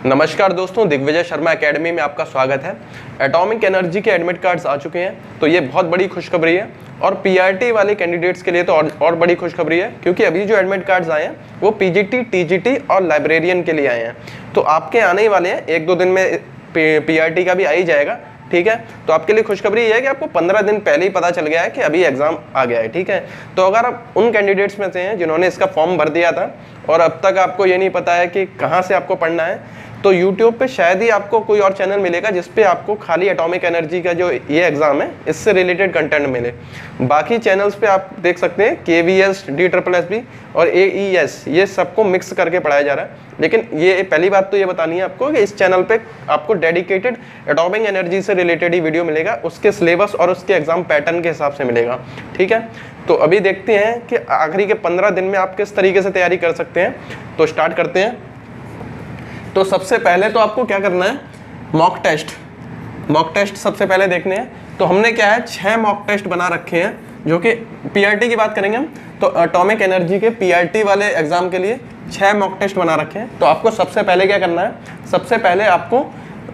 नमस्कार दोस्तों, दिग्विजय शर्मा एकेडमी में आपका स्वागत है। एटॉमिक एनर्जी के एडमिट कार्ड्स आ चुके हैं, तो ये बहुत बड़ी खुशखबरी है और पीआरटी वाले कैंडिडेट्स के लिए तो और बड़ी खुशखबरी है, क्योंकि अभी जो एडमिट कार्ड्स आए हैं वो पीजीटी, टीजीटी और लाइब्रेरियन के लिए आए हैं। तो आपके आने ही वाले हैं, 1-2 दिन में पीआरटी का भी आ ही जाएगा। ठीक है, तो आपके लिए खुशखबरी ये है कि आपको 15 दिन पहले ही पता चल गया है कि अभी एग्जाम आ गया है। ठीक है, तो अगर आप उन कैंडिडेट्स में से हैं जिन्होंने इसका फॉर्म भर दिया था और अब तक आपको ये नहीं पता है कि कहाँ से आपको पढ़ना है, तो YouTube पे शायद ही आपको कोई और चैनल मिलेगा जिसपे आपको खाली एटॉमिक एनर्जी का जो ये एग्जाम है इससे रिलेटेड कंटेंट मिले। बाकी चैनल्स पे आप देख सकते हैं KVS, DSSB और AES, ये सबको मिक्स करके पढ़ाया जा रहा है। लेकिन ये पहली बात तो ये बतानी है आपको कि इस चैनल पे आपको डेडिकेटेड एटॉमिक एनर्जी से रिलेटेड ही वीडियो मिलेगा, उसके सिलेबस और उसके एग्जाम पैटर्न के हिसाब से मिलेगा। ठीक है, तो अभी देखते हैं कि आखिरी के 15 दिन में आप किस तरीके से तैयारी कर सकते हैं। तो स्टार्ट करते हैं। तो सबसे पहले तो आपको क्या करना है, मॉक टेस्ट सबसे पहले देखने हैं। तो हमने क्या है, 6 मॉक टेस्ट बना रखे हैं, जो कि पीआरटी की बात करेंगे हम, तो एटॉमिक एनर्जी के पीआरटी वाले एग्जाम के लिए 6 मॉक टेस्ट बना रखे हैं। तो आपको सबसे पहले क्या करना है, सबसे पहले आपको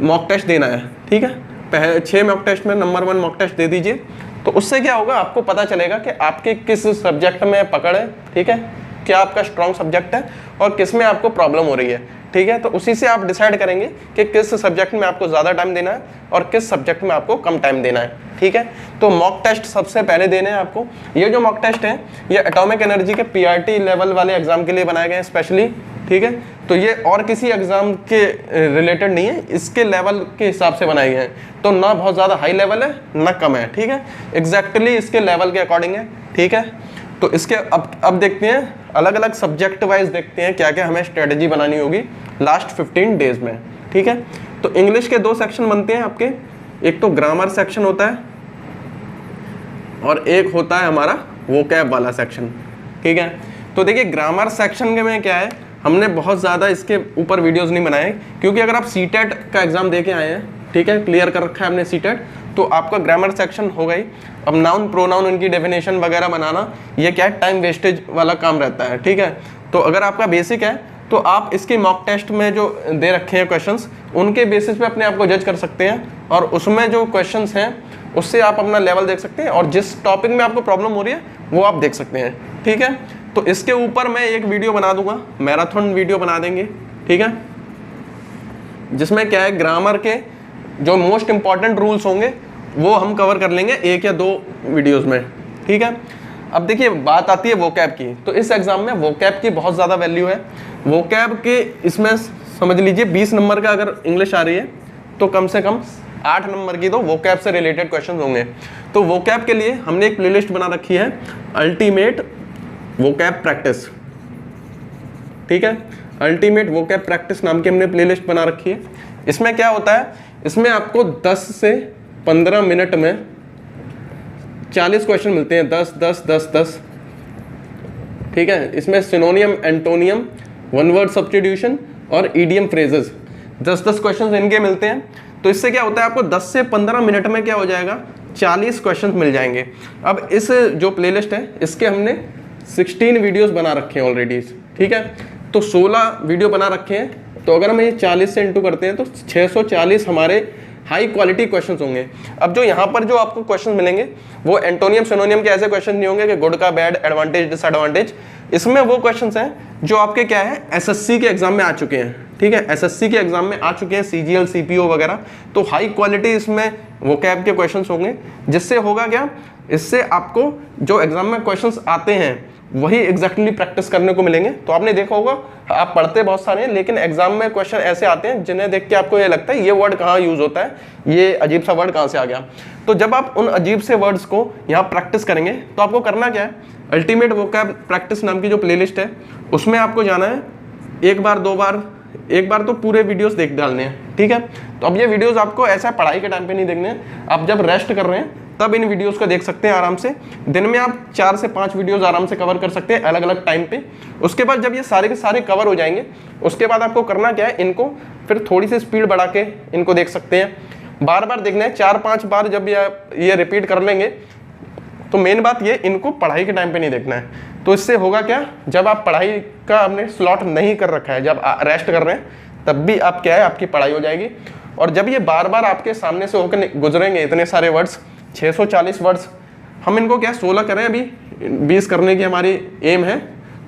मॉक टेस्ट देना है। ठीक है, पहले 6 मॉक टेस्ट में नंबर 1 मॉक टेस्ट दे दीजिए। तो उससे क्या होगा, आपको पता चलेगा कि आपके किस सब्जेक्ट में पकड़ है। ठीक है, क्या आपका स्ट्रॉन्ग सब्जेक्ट है और किस में आपको प्रॉब्लम हो रही है। ठीक है, तो उसी से आप डिसाइड करेंगे कि किस सब्जेक्ट में आपको ज़्यादा टाइम देना है और किस सब्जेक्ट में आपको कम टाइम देना है। ठीक है, तो मॉक टेस्ट सबसे पहले देने हैं आपको। ये जो मॉक टेस्ट हैं ये एटॉमिक एनर्जी के पीआरटी लेवल वाले एग्जाम के लिए बनाए गए हैं स्पेशली। ठीक है, तो ये और किसी एग्जाम के रिलेटेड नहीं है, इसके लेवल के हिसाब से बनाए गए हैं। तो ना बहुत ज़्यादा हाई लेवल है ना कम है। ठीक है, एग्जैक्टली इसके लेवल के अकॉर्डिंग है। ठीक है, तो इसके अब देखते हैं, अलग अलग सब्जेक्ट वाइज देखते हैं क्या क्या हमें स्ट्रेटजी बनानी होगी लास्ट 15 डेज में। ठीक है, तो इंग्लिश के 2 सेक्शन बनते हैं आपके, एक तो ग्रामर सेक्शन होता है और एक होता है हमारा वोकैब वाला सेक्शन। ठीक है, तो देखिए ग्रामर सेक्शन के में क्या है, हमने बहुत ज़्यादा इसके ऊपर वीडियोज़ नहीं बनाए, क्योंकि अगर आप सीटेट का एग्ज़ाम दे के आए हैं, ठीक है, क्लियर कर रखा है हमने सीटेट, तो आपका ग्रामर सेक्शन हो गई। अब नाउन प्रोनाउन उनकी डेफिनेशन वगैरह बनाना, ये क्या है, टाइम वेस्टेज वाला काम रहता है। ठीक है, तो अगर आपका बेसिक है तो आप इसके मॉक टेस्ट में जो दे रखे हैं क्वेश्चंस, उनके बेसिस पे अपने आप को जज कर सकते हैं और उसमें जो क्वेश्चंस हैं उससे आप अपना लेवल देख सकते हैं और जिस टॉपिक में आपको प्रॉब्लम हो रही है वो आप देख सकते हैं। ठीक है, तो इसके ऊपर मैं एक वीडियो बना दूंगा, मैराथन वीडियो बना देंगे। ठीक है, जिसमें क्या है, ग्रामर के जो मोस्ट इंपॉर्टेंट रूल्स होंगे वो हम कवर कर लेंगे 1 या 2 वीडियोस में। ठीक है, अब देखिए बात आती है वोकैब की। तो इस एग्जाम में वोकैब की बहुत ज़्यादा वैल्यू है। वोकैब के इसमें समझ लीजिए 20 नंबर का अगर इंग्लिश आ रही है तो कम से कम 8 नंबर की तो वोकैब से रिलेटेड क्वेश्चन होंगे। तो वोकैब के लिए हमने एक प्लेलिस्ट बना रखी है, अल्टीमेट वोकैब प्रैक्टिस। ठीक है, अल्टीमेट वोकैब प्रैक्टिस नाम की हमने प्लेलिस्ट बना रखी है। इसमें क्या होता है, इसमें आपको 10 से 15 मिनट में 40 क्वेश्चन मिलते हैं, 10 10 10 10। ठीक है, इसमें सिनोनियम, एंटोनियम, वन वर्ड सब्स्टिट्यूशन और ईडियम फ्रेजेस 10-10 क्वेश्चन इनके मिलते हैं। तो इससे क्या होता है, आपको 10 से 15 मिनट में क्या हो जाएगा, 40 क्वेश्चन मिल जाएंगे। अब इस जो प्लेलिस्ट है इसके हमने 16 वीडियोस बना रखे हैं ऑलरेडी। ठीक है, तो 16 वीडियो बना रखे हैं। तो अगर हम ये 40 से इंटू करते हैं तो 640 हमारे हाई क्वालिटी क्वेश्चंस होंगे। अब जो यहाँ पर जो आपको क्वेश्चन मिलेंगे वो एंटोनियम सिनोनियम के ऐसे क्वेश्चन नहीं होंगे कि गुड का बैड, एडवांटेज डिसएडवांटेज। इसमें वो क्वेश्चंस हैं जो आपके क्या है, एसएससी के एग्जाम में आ चुके हैं। ठीक है, एसएससी के एग्जाम में आ चुके हैं, सीजीएल, सीपीओ वगैरह। तो हाई क्वालिटी इसमें वोकैब के क्वेश्चंस होंगे, जिससे होगा क्या, इससे आपको जो एग्जाम में क्वेश्चंस आते हैं वही एग्जैक्टली प्रैक्टिस करने को मिलेंगे। तो आपने देखा होगा, आप पढ़ते बहुत सारे हैं लेकिन एग्जाम में क्वेश्चन ऐसे आते हैं जिन्हें देख के आपको ये लगता है ये वर्ड कहाँ यूज होता है, ये अजीब सा वर्ड कहाँ से आ गया। तो जब आप उन अजीब से वर्ड्स को यहाँ प्रैक्टिस करेंगे तो आपको करना क्या है, अल्टीमेट वोकैब प्रैक्टिस नाम की जो प्लेलिस्ट है उसमें आपको जाना है, एक बार 2 बार, एक बार तो पूरे वीडियोस देख डालने हैं। ठीक है, तो अब ये वीडियोस आपको ऐसा पढ़ाई के टाइम पे नहीं देखने हैं, आप जब रेस्ट कर रहे हैं तब इन वीडियोस को देख सकते हैं आराम से। दिन में आप 4 से 5 वीडियोस आराम से कवर कर सकते हैं अलग अलग टाइम पे। उसके बाद जब ये सारे के सारे कवर हो जाएंगे उसके बाद आपको करना क्या है, इनको फिर थोड़ी सी स्पीड बढ़ा के इनको देख सकते हैं, बार बार देखना है। 4-5 बार जब ये रिपीट कर लेंगे तो मेन बात ये, इनको पढ़ाई के टाइम पे नहीं देखना है। तो इससे होगा क्या, जब आप पढ़ाई का आपने स्लॉट नहीं कर रखा है, जब रेस्ट कर रहे हैं तब भी आप क्या है, आपकी पढ़ाई हो जाएगी। और जब ये बार बार आपके सामने से होकर गुजरेंगे इतने सारे वर्ड्स, 640 वर्ड्स, हम इनको क्या 16 करें, अभी 20 करने की हमारी एम है,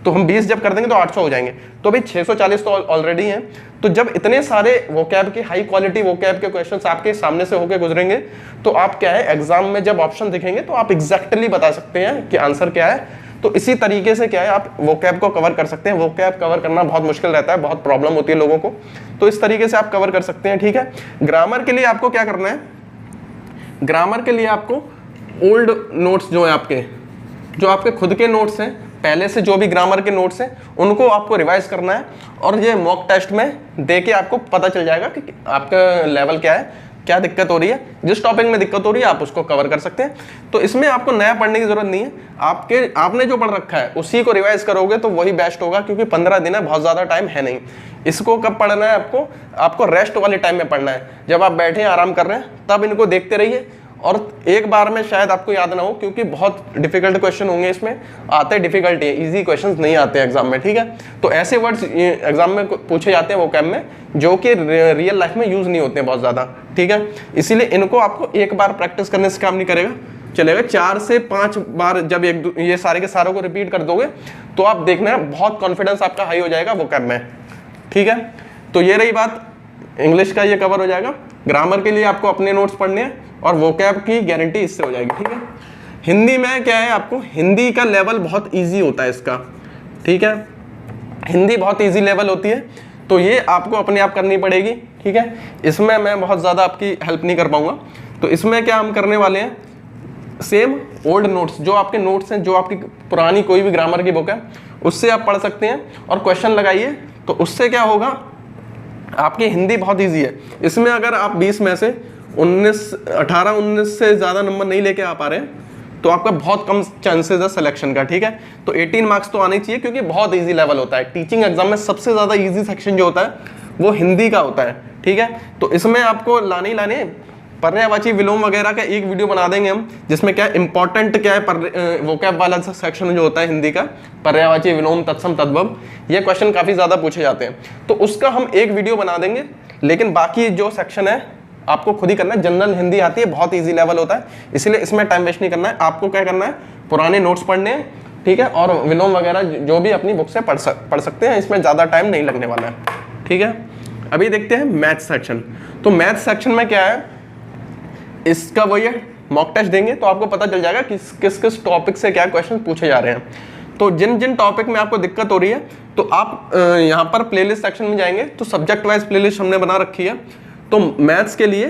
तो हम 20 जब कर देंगे तो 800 हो जाएंगे। तो अभी 640 तो ऑलरेडी हैं। तो जब इतने सारे वोकैब के, हाई क्वालिटी वोकैब के क्वेश्चंस आपके सामने से होकर गुजरेंगे, तो आप क्या है, एग्जाम में जब ऑप्शन दिखेंगे तो आप एग्जैक्टली बता सकते हैं कि आंसर क्या है। तो इसी तरीके से क्या है, आप वोकैब को कवर कर सकते हैं। वोकैब कवर करना बहुत मुश्किल रहता है, बहुत प्रॉब्लम होती है लोगों को, तो इस तरीके से आप कवर कर सकते हैं। ठीक है, ग्रामर के लिए आपको क्या करना है, ग्रामर के लिए आपको ओल्ड नोट्स जो है आपके, जो आपके खुद के नोट्स हैं, पहले से जो भी ग्रामर के नोट्स हैं, उनको आपको रिवाइज करना है। और ये मॉक टेस्ट में दे के आपको पता चल जाएगा कि आपका लेवल क्या है, क्या दिक्कत हो रही है। जिस टॉपिक में दिक्कत हो रही है आप उसको कवर कर सकते हैं। तो इसमें आपको नया पढ़ने की जरूरत नहीं है, आपने जो पढ़ रखा है उसी को रिवाइज करोगे तो वही बेस्ट होगा, क्योंकि 15 दिन है, बहुत ज़्यादा टाइम है नहीं। इसको कब पढ़ना है आपको रेस्ट वाले टाइम में पढ़ना है, जब आप बैठे हैं आराम कर रहे हैं तब इनको देखते रहिए। और एक बार में शायद आपको याद ना हो, क्योंकि बहुत डिफिकल्ट क्वेश्चन होंगे, इसमें आते डिफिकल्टी है, इजी क्वेश्चंस नहीं आते एग्जाम में। ठीक है, तो ऐसे वर्ड्स एग्जाम में पूछे जाते हैं वोकैब में, जो कि रियल लाइफ में यूज नहीं होते हैं बहुत ज़्यादा। ठीक है, इसीलिए इनको आपको एक बार प्रैक्टिस करने से काम नहीं करेगा, चलेगा 4 से 5 बार जब ये सारे के सारों को रिपीट कर दोगे तो आप देखना है बहुत कॉन्फिडेंस आपका हाई हो जाएगा वोकैब में। ठीक है, तो ये रही बात, इंग्लिश का ये कवर हो जाएगा। ग्रामर के लिए आपको अपने नोट्स पढ़ने हैं और वोकैब की गारंटी इससे हो जाएगी। ठीक है, हिंदी में क्या है, आपको हिंदी का लेवल बहुत इजी होता है इसका। ठीक है, हिंदी बहुत इजी लेवल होती है, तो ये आपको अपने आप करनी पड़ेगी। ठीक है, इसमें मैं बहुत ज़्यादा आपकी हेल्प नहीं कर पाऊंगा। तो इसमें क्या हम करने वाले हैं, सेम ओल्ड नोट्स, जो आपके नोट्स हैं, जो आपकी पुरानी कोई भी ग्रामर की बुक है उससे आप पढ़ सकते हैं और क्वेश्चन लगाइए। तो उससे क्या होगा, आपकी हिंदी बहुत ईजी है। इसमें अगर आप 20 में से 18-19 से ज़्यादा नंबर नहीं लेके आ पा रहे हैं तो आपका बहुत कम चांसेस है सिलेक्शन का। ठीक है, तो 18 मार्क्स तो आने चाहिए, क्योंकि बहुत इजी लेवल होता है। टीचिंग एग्जाम में सबसे ज़्यादा इजी सेक्शन जो होता है वो हिंदी का होता है। ठीक है, तो इसमें आपको लाने ही लाने पर्यायवाची विलोम वगैरह का एक वीडियो बना देंगे हम, जिसमें क्या इंपॉर्टेंट क्या है, वोकैब वाला सेक्शन जो होता है हिंदी का, पर्यायवाची विलोम तत्सम तद्भव, ये क्वेश्चन काफ़ी ज़्यादा पूछे जाते हैं, तो उसका हम एक वीडियो बना देंगे। लेकिन बाकी जो सेक्शन है आपको खुद ही करना है। जनरल हिंदी आती है, बहुत ईजी लेवल होता है, इसलिए इसमें टाइम वेस्ट नहीं करना है। आपको क्या करना है, पुराने नोट्स पढ़ने हैं। ठीक है, और विलोम वगैरह जो भी अपनी बुक से पढ़ सकते हैं, इसमें ज़्यादा टाइम नहीं लगने वाला है। ठीक है, अभी देखते हैं मैथ्स सेक्शन। तो मैथ्स सेक्शन में क्या है, इसका वही है, मॉक टेस्ट देंगे तो आपको पता चल जाएगा किस किस टॉपिक से क्या क्वेश्चन पूछे जा रहे हैं। तो जिन जिन टॉपिक में आपको दिक्कत हो रही है, तो आप यहाँ पर प्लेलिस्ट सेक्शन में जाएंगे तो सब्जेक्ट वाइज प्लेलिस्ट हमने बना रखी है। तो मैथ्स के लिए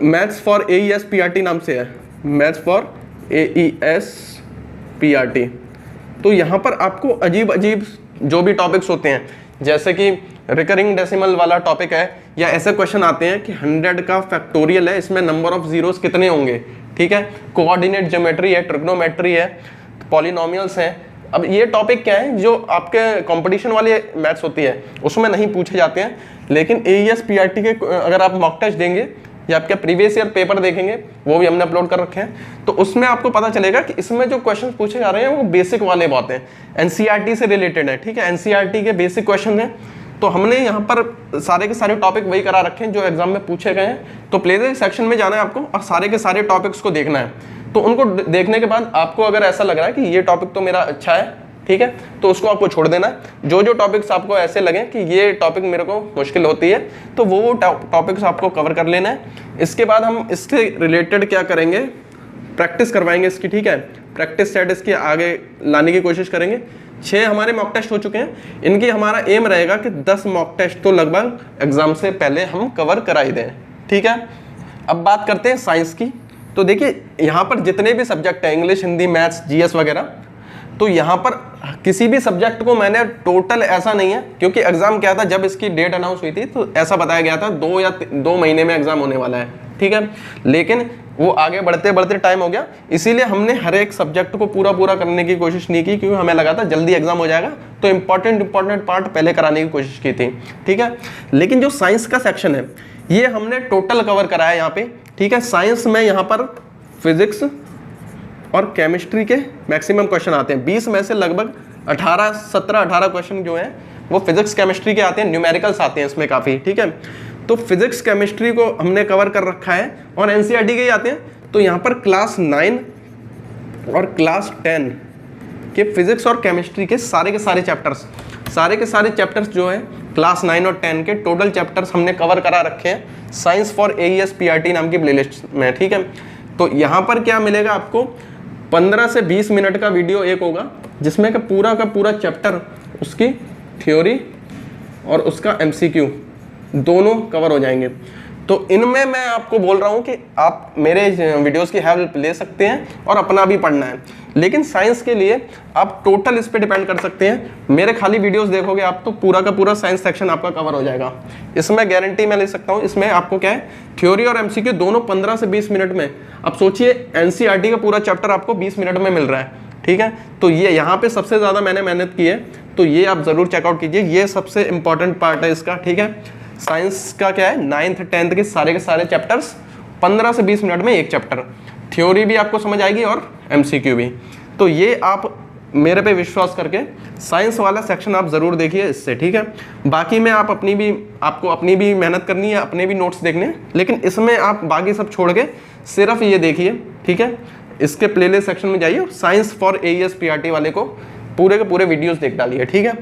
मैथ्स फॉर AES-PRT नाम से है, मैथ्स फॉर AES-PRT। तो यहाँ पर आपको अजीब अजीब जो भी टॉपिक्स होते हैं, जैसे कि रिकरिंग डेसिमल वाला टॉपिक है, या ऐसे क्वेश्चन आते हैं कि 100 का फैक्टोरियल है, इसमें नंबर ऑफ जीरोस कितने होंगे। ठीक है, कोऑर्डिनेट ज्योमेट्री है, ट्रिग्नोमेट्री है, पॉलिनोमियल्स हैं। अब ये टॉपिक क्या है, जो आपके कंपटीशन वाले मैथ्स होती है उसमें नहीं पूछे जाते हैं, लेकिन AES-PRT के अगर आप मॉक टेस्ट देंगे या आपके प्रीवियस ईयर पेपर देखेंगे, वो भी हमने अपलोड कर रखे हैं, तो उसमें आपको पता चलेगा कि इसमें जो क्वेश्चन पूछे जा रहे हैं वो बेसिक वाले बहुत हैं, NCERT से रिलेटेड है। ठीक है, NCERT के बेसिक क्वेश्चन हैं। तो हमने यहाँ पर सारे के सारे टॉपिक वही करा रखे हैं जो एग्जाम में पूछे गए हैं। तो प्लेलिस्ट सेक्शन में जाना है आपको और सारे के सारे टॉपिक्स को देखना है। तो उनको देखने के बाद आपको अगर ऐसा लग रहा है कि ये टॉपिक तो मेरा अच्छा है, ठीक है, तो उसको आपको छोड़ देना है। जो जो टॉपिक्स आपको ऐसे लगे कि ये टॉपिक मेरे को मुश्किल होती है, तो वो टॉपिक्स आपको कवर कर लेना है। इसके बाद हम इससे रिलेटेड क्या करेंगे, प्रैक्टिस करवाएंगे इसकी। ठीक है, प्रैक्टिस सेट इसकी आगे लाने की कोशिश करेंगे। 6 हमारे मॉक टेस्ट हो चुके हैं, इनकी हमारा एम रहेगा कि 10 मॉक टेस्ट तो लगभग एग्जाम से पहले हम कवर कराई दें। ठीक है, अब बात करते हैं साइंस की। तो देखिए यहाँ पर जितने भी सब्जेक्ट हैं, इंग्लिश, हिंदी, मैथ्स, GS वगैरह, तो यहाँ पर किसी भी सब्जेक्ट को मैंने टोटल ऐसा नहीं है, क्योंकि एग्जाम क्या था, जब इसकी डेट अनाउंस हुई थी तो ऐसा बताया गया था 2 महीने में एग्जाम होने वाला है। ठीक है, लेकिन वो आगे बढ़ते बढ़ते टाइम हो गया, इसीलिए हमने हर एक सब्जेक्ट को पूरा करने की कोशिश नहीं की, क्योंकि हमें लगा था जल्दी एग्जाम हो जाएगा, तो इंपॉर्टेंट पार्ट पहले कराने की कोशिश की थी। ठीक है, लेकिन जो साइंस का सेक्शन है ये हमने टोटल कवर कराया यहाँ पे। ठीक है, साइंस में यहाँ पर फिजिक्स और केमिस्ट्री के मैक्सिमम क्वेश्चन आते हैं। 20 में से लगभग 17-18 क्वेश्चन जो हैं वो फिजिक्स केमिस्ट्री के आते हैं, न्यूमेरिकल्स आते हैं इसमें काफ़ी, ठीक है। तो फिजिक्स केमिस्ट्री को हमने कवर कर रखा है और एनसीईआरटी के ही आते हैं। तो यहाँ पर क्लास 9 और क्लास 10 के फिजिक्स और केमिस्ट्री के सारे के सारे चैप्टर्स जो है क्लास 9 और 10 के टोटल चैप्टर्स हमने कवर करा रखे हैं साइंस फॉर AES PRT नाम की प्लेलिस्ट में, ठीक है। तो यहाँ पर क्या मिलेगा आपको, 15 से 20 मिनट का वीडियो एक होगा जिसमें का पूरा चैप्टर, उसकी थ्योरी और उसका MCQ दोनों कवर हो जाएंगे। तो इनमें मैं आपको बोल रहा हूँ कि आप मेरे वीडियोस की हेल्प ले सकते हैं और अपना भी पढ़ना है, लेकिन साइंस के लिए आप टोटल इस पे डिपेंड कर सकते हैं। मेरे खाली वीडियोस देखोगे आप तो पूरा का पूरा साइंस सेक्शन आपका कवर हो जाएगा, इसमें गारंटी मैं ले सकता हूँ। इसमें आपको क्या है, थ्योरी और MCQ दोनों 15 से 20 मिनट में। अब सोचिए NCERT का पूरा चैप्टर आपको 20 मिनट में मिल रहा है, ठीक है। तो ये यहाँ पे सबसे ज़्यादा मैंने मेहनत की है, तो ये आप ज़रूर चेकआउट कीजिए, ये सबसे इंपॉर्टेंट पार्ट है इसका, ठीक है। साइंस का क्या है, 9th 10th के सारे चैप्टर्स 15 से 20 मिनट में एक चैप्टर, थ्योरी भी आपको समझ आएगी और MCQ भी। तो ये आप मेरे पे विश्वास करके साइंस वाला सेक्शन आप ज़रूर देखिए इससे, ठीक है। बाकी में आप आपको अपनी भी मेहनत करनी है, अपने भी नोट्स देखने हैं, लेकिन इसमें आप बाकी सब छोड़ के सिर्फ ये देखिए, ठीक है। इसके प्लेलिस्ट सेक्शन में जाइए, साइंस फॉर AES PRT वाले को पूरे के पूरे वीडियोस देख डालिए, ठीक है।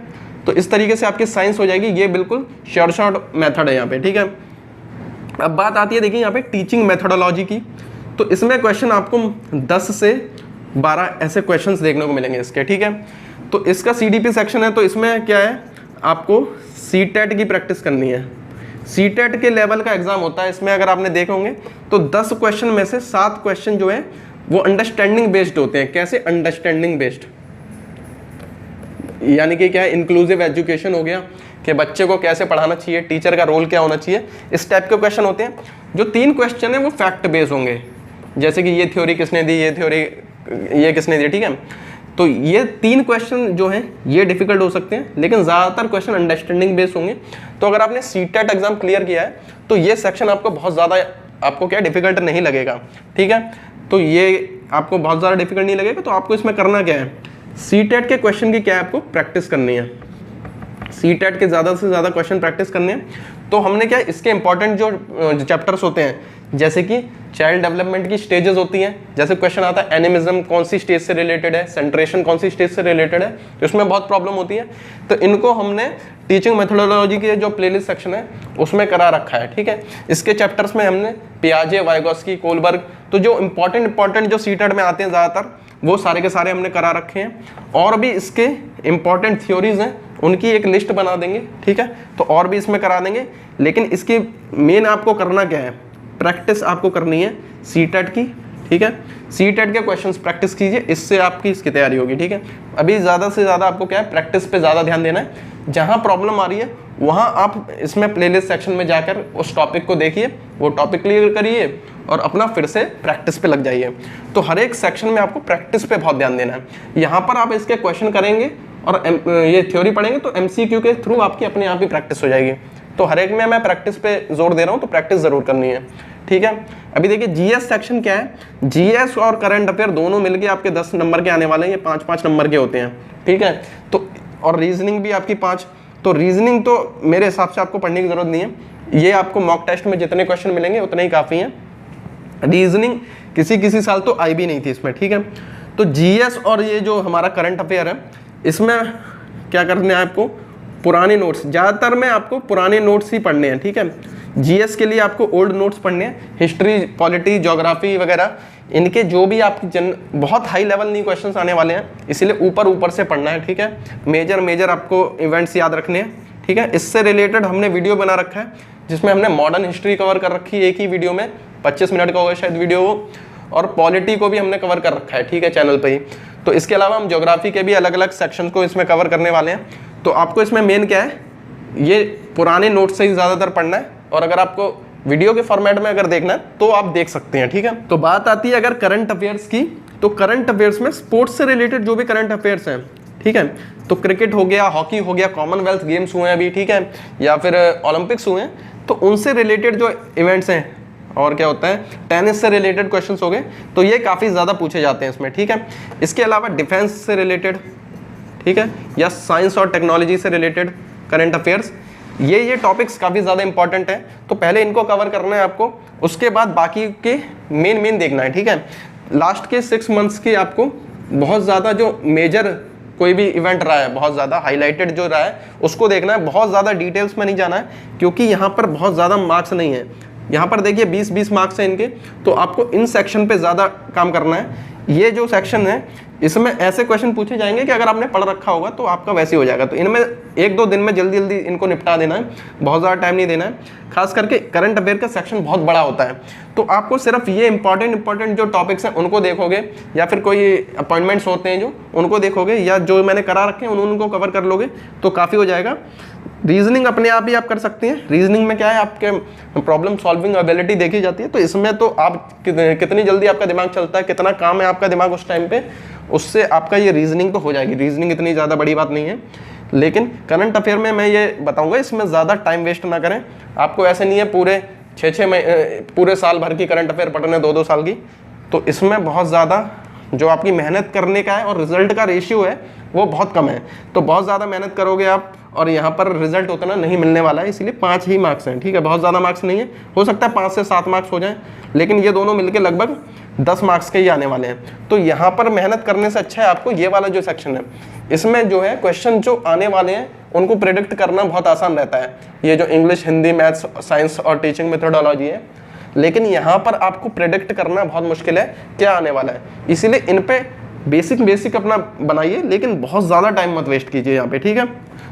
तो इस तरीके से आपकी साइंस हो जाएगी। ये बिल्कुल शॉर्ट मेथड है यहाँ पे, ठीक है। अब बात आती है, देखिए यहाँ पे टीचिंग मेथोडोलॉजी की। तो इसमें क्वेश्चन आपको 10 से 12 ऐसे क्वेश्चंस देखने को मिलेंगे इसके, ठीक है। तो इसका CDP सेक्शन है, तो इसमें क्या है, आपको CTET की प्रैक्टिस करनी है। CTET के लेवल का एग्जाम होता है, इसमें अगर आपने देखे होंगे तो 10 क्वेश्चन में से 7 क्वेश्चन जो है वो अंडरस्टैंडिंग बेस्ड होते हैं। कैसे अंडरस्टैंडिंग बेस्ड, यानी कि क्या है, इंक्लूसिव एजुकेशन हो गया कि बच्चे को कैसे पढ़ाना चाहिए, टीचर का रोल क्या होना चाहिए, इस टाइप के क्वेश्चन होते हैं। जो 3 क्वेश्चन है वो फैक्ट बेस्ड होंगे, जैसे कि ये थ्योरी किसने दी, ये थ्योरी ये किसने दी, ठीक है। तो ये 3 क्वेश्चन जो हैं ये डिफिकल्ट हो सकते हैं, लेकिन ज़्यादातर क्वेश्चन अंडरस्टैंडिंग बेस्ड होंगे। तो अगर आपने CTET एग्जाम क्लियर किया है तो ये सेक्शन आपको बहुत ज़्यादा आपको क्या डिफिकल्ट नहीं लगेगा, ठीक है। तो ये आपको बहुत ज़्यादा डिफिकल्ट नहीं लगेगा। तो आपको इसमें करना क्या है, CTET के क्वेश्चन की क्या है, आपको प्रैक्टिस करनी है। CTET के ज़्यादा से ज़्यादा क्वेश्चन प्रैक्टिस करने हैं। तो हमने क्या, इसके इंपॉर्टेंट जो चैप्टर्स होते हैं, जैसे कि चाइल्ड डेवलपमेंट की स्टेजेस होती हैं, जैसे क्वेश्चन आता है एनिमिज्म कौन सी स्टेज से रिलेटेड है, सेंट्रेशन कौन सी स्टेज से रिलेटेड है, तो इसमें बहुत प्रॉब्लम होती है। तो इनको हमने टीचिंग मेथोडोलॉजी के जो प्लेलिस्ट सेक्शन है उसमें करा रखा है, ठीक है। इसके चैप्टर्स में हमने पियाजे, वाइगोस्की, कोलबर्ग, तो जो इंपॉर्टेंट जो CTET में आते हैं ज़्यादातर, वो सारे के सारे हमने करा रखे हैं। और भी इसके इंपॉर्टेंट थ्योरीज हैं, उनकी एक लिस्ट बना देंगे, ठीक है। तो और भी इसमें करा देंगे, लेकिन इसकी मेन आपको करना क्या है, प्रैक्टिस आपको करनी है CTET की, ठीक है। CTET के क्वेश्चंस प्रैक्टिस कीजिए, इससे आपकी इसकी तैयारी होगी, ठीक है। अभी ज़्यादा से ज़्यादा आपको क्या है, प्रैक्टिस पे ज़्यादा ध्यान देना है। जहाँ प्रॉब्लम आ रही है वहाँ आप इसमें प्लेलिस्ट सेक्शन में जाकर उस टॉपिक को देखिए, वो टॉपिक क्लियर करिए और अपना फिर से प्रैक्टिस पे लग जाइए। तो हर एक सेक्शन में आपको प्रैक्टिस पे बहुत ध्यान देना है। यहाँ पर आप इसके क्वेश्चन करेंगे और ये थ्योरी पढ़ेंगे तो MCQ के थ्रू आपकी अपने आप ही प्रैक्टिस हो जाएगी। तो हर एक में मैं प्रैक्टिस पे जोर दे रहा हूँ, तो प्रैक्टिस ज़रूर करनी है, ठीक है। अभी देखिए GS सेक्शन क्या है, GS और करंट अफेयर दोनों मिलके आपके 10 नंबर के आने वाले हैं, ये 5-5 नंबर के होते हैं, ठीक है। तो और रीजनिंग भी आपकी 5। तो रीजनिंग तो मेरे हिसाब से आपको पढ़ने की ज़रूरत नहीं है, ये आपको मॉक टेस्ट में जितने क्वेश्चन मिलेंगे उतने ही काफ़ी हैं। रीजनिंग किसी साल तो आई भी नहीं थी इसमें, ठीक है। तो GS और ये जो हमारा करंट अफेयर है, इसमें क्या करना है आपको, पुराने नोट्स, ज़्यादातर में आपको पुराने नोट्स ही पढ़ने हैं, ठीक है। GS के लिए आपको ओल्ड नोट्स पढ़ने हैं, हिस्ट्री, पॉलिटी, ज्योग्राफी वगैरह, इनके जो भी आपकी बहुत हाई लेवल नहीं क्वेश्चंस आने वाले हैं, इसीलिए ऊपर से पढ़ना है, ठीक है। मेजर आपको इवेंट्स याद रखने हैं, ठीक है। इससे रिलेटेड हमने वीडियो बना रखा है जिसमें हमने मॉडर्न हिस्ट्री कवर कर रखी है एक ही वीडियो में, 25 मिनट का होगा शायद वीडियो वो, और पॉलिटी को भी हमने कवर कर रखा है, ठीक है, चैनल पे ही। तो इसके अलावा हम ज्योग्राफी के भी अलग अलग सेक्शन को इसमें कवर करने वाले हैं। तो आपको इसमें मेन क्या है, ये पुराने नोट्स से ही ज़्यादातर पढ़ना है, और अगर आपको वीडियो के फॉर्मेट में अगर देखना है तो आप देख सकते हैं, ठीक है। तो बात आती है अगर करंट अफेयर्स की, तो करंट अफेयर्स में स्पोर्ट्स से रिलेटेड जो भी करंट अफेयर्स हैं, ठीक है, तो क्रिकेट हो गया, हॉकी हो गया, कॉमनवेल्थ गेम्स हुए हैं अभी, ठीक है, या फिर ओलंपिक्स हुए हैं, तो उनसे रिलेटेड जो इवेंट्स हैं, और क्या होता है, टेनिस से रिलेटेड क्वेश्चंस हो गए, तो ये काफ़ी ज़्यादा पूछे जाते हैं इसमें, ठीक है। इसके अलावा डिफेंस से रिलेटेड, ठीक है, या साइंस और टेक्नोलॉजी से रिलेटेड, करंट अफेयर्स, ये टॉपिक्स काफ़ी ज़्यादा इंपॉर्टेंट है, तो पहले इनको कवर करना है आपको, उसके बाद बाकी के मेन देखना है, ठीक है। लास्ट के 6 मंथ्स की आपको बहुत ज़्यादा जो मेजर कोई भी इवेंट रहा है, बहुत ज़्यादा हाईलाइटेड जो रहा है उसको देखना है, बहुत ज़्यादा डिटेल्स में नहीं जाना है, क्योंकि यहाँ पर बहुत ज़्यादा मार्क्स नहीं है। यहाँ पर देखिए 20-20 मार्क्स हैं इनके, तो आपको इन सेक्शन पे ज़्यादा काम करना है। ये जो सेक्शन है इसमें ऐसे क्वेश्चन पूछे जाएंगे कि अगर आपने पढ़ रखा होगा तो आपका वैसे हो जाएगा, तो इनमें 1-2 दिन में जल्दी इनको निपटा देना है, बहुत ज़्यादा टाइम नहीं देना है। खास करके करंट अफेयर का सेक्शन बहुत बड़ा होता है, तो आपको सिर्फ ये इंपॉर्टेंट जो टॉपिक्स हैं उनको देखोगे, या फिर कोई अपॉइंटमेंट्स होते हैं जो उनको देखोगे, या जो मैंने करा रखे हैं उनको कवर कर लोगे तो काफ़ी हो जाएगा। रीजनिंग अपने आप ही आप कर सकते हैं। रीजनिंग में क्या है, आपके प्रॉब्लम सॉल्विंग एबिलिटी देखी जाती है, तो इसमें तो आप कितनी जल्दी आपका दिमाग चलता है, कितना काम है आपका दिमाग उस टाइम पे, उससे आपका ये रीजनिंग तो हो जाएगी। रीजनिंग इतनी ज़्यादा बड़ी बात नहीं है, लेकिन करंट अफेयर में मैं ये बताऊंगा इसमें ज़्यादा टाइम वेस्ट ना करें। आपको ऐसे नहीं है पूरे 6 पूरे साल भर की करंट अफेयर पढ़ने 2-2 साल की, तो इसमें बहुत ज़्यादा जो आपकी मेहनत करने का है और रिजल्ट का रेशियो है वो बहुत कम है, तो बहुत ज़्यादा मेहनत करोगे आप और यहाँ पर रिजल्ट उतना नहीं मिलने वाला है, इसलिए 5 ही मार्क्स हैं, ठीक है, बहुत ज़्यादा मार्क्स नहीं है, हो सकता है 5 से 7 मार्क्स हो जाएं, लेकिन ये दोनों मिलके लगभग 10 मार्क्स के ही आने वाले हैं। तो यहाँ पर मेहनत करने से अच्छा है आपको ये वाला जो सेक्शन है, इसमें जो है क्वेश्चन जो आने वाले हैं उनको प्रेडिक्ट करना बहुत आसान रहता है। ये जो इंग्लिश, हिंदी, मैथ्स, साइंस और टीचिंग मेथोडोलॉजी है, लेकिन यहाँ पर आपको प्रेडिक्ट करना बहुत मुश्किल है क्या आने वाला है, इसीलिए इन पे बेसिक अपना बनाइए, लेकिन बहुत ज़्यादा टाइम मत वेस्ट कीजिए यहाँ पे, ठीक है।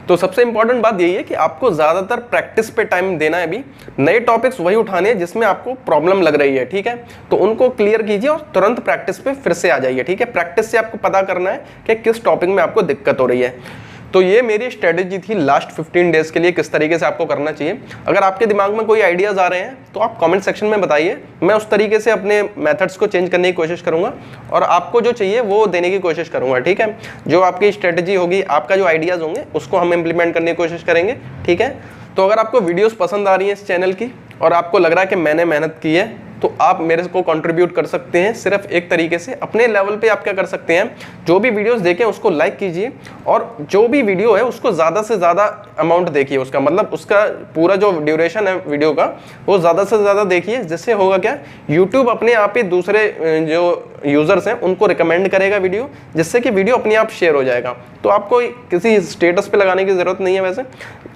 तो सबसे इंपॉर्टेंट बात यही है कि आपको ज़्यादातर प्रैक्टिस पे टाइम देना है। अभी नए टॉपिक्स वही उठाने हैं जिसमें आपको प्रॉब्लम लग रही है, ठीक है, तो उनको क्लियर कीजिए और तुरंत प्रैक्टिस पे फिर से आ जाइए, ठीक है। प्रैक्टिस से आपको पता करना है कि किस टॉपिक में आपको दिक्कत हो रही है। तो ये मेरी स्ट्रेटेजी थी लास्ट 15 डेज के लिए, किस तरीके से आपको करना चाहिए। अगर आपके दिमाग में कोई आइडियाज़ आ रहे हैं तो आप कमेंट सेक्शन में बताइए, मैं उस तरीके से अपने मेथड्स को चेंज करने की कोशिश करूंगा और आपको जो चाहिए वो देने की कोशिश करूंगा, ठीक है। जो आपकी स्ट्रेटेजी होगी, आपका जो आइडियाज़ होंगे उसको हम इम्प्लीमेंट करने की कोशिश करेंगे, ठीक है। तो अगर आपको वीडियोज़ पसंद आ रही हैं इस चैनल की और आपको लग रहा है कि मैंने मेहनत की है, तो आप मेरे को कंट्रीब्यूट कर सकते हैं सिर्फ एक तरीके से, अपने लेवल पे आप क्या कर सकते हैं, जो भी वीडियोस देखें उसको लाइक कीजिए और जो भी वीडियो है उसको ज़्यादा से ज़्यादा अमाउंट देखिए, उसका मतलब उसका पूरा जो ड्यूरेशन है वीडियो का वो ज़्यादा से ज़्यादा देखिए, जिससे होगा क्या, यूट्यूब अपने आप ही दूसरे जो यूज़र्स हैं उनको रिकमेंड करेगा वीडियो, जिससे कि वीडियो अपने आप शेयर हो जाएगा। तो आपको किसी स्टेटस पे लगाने की ज़रूरत नहीं है, वैसे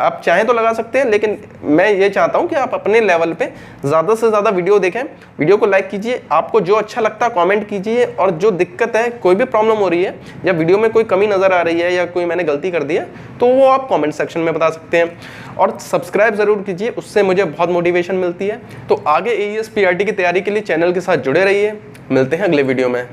आप चाहें तो लगा सकते हैं, लेकिन मैं ये चाहता हूँ कि आप अपने लेवल पे ज़्यादा से ज़्यादा वीडियो देखें, वीडियो को लाइक कीजिए, आपको जो अच्छा लगता है कमेंट कीजिए, और जो दिक्कत है, कोई भी प्रॉब्लम हो रही है या वीडियो में कोई कमी नज़र आ रही है या कोई मैंने गलती कर दी है, तो वो आप कमेंट सेक्शन में बता सकते हैं। और सब्सक्राइब ज़रूर कीजिए, उससे मुझे बहुत मोटिवेशन मिलती है। तो आगे AES PRT की तैयारी के लिए चैनल के साथ जुड़े रहिए, मिलते हैं अगले वीडियो में।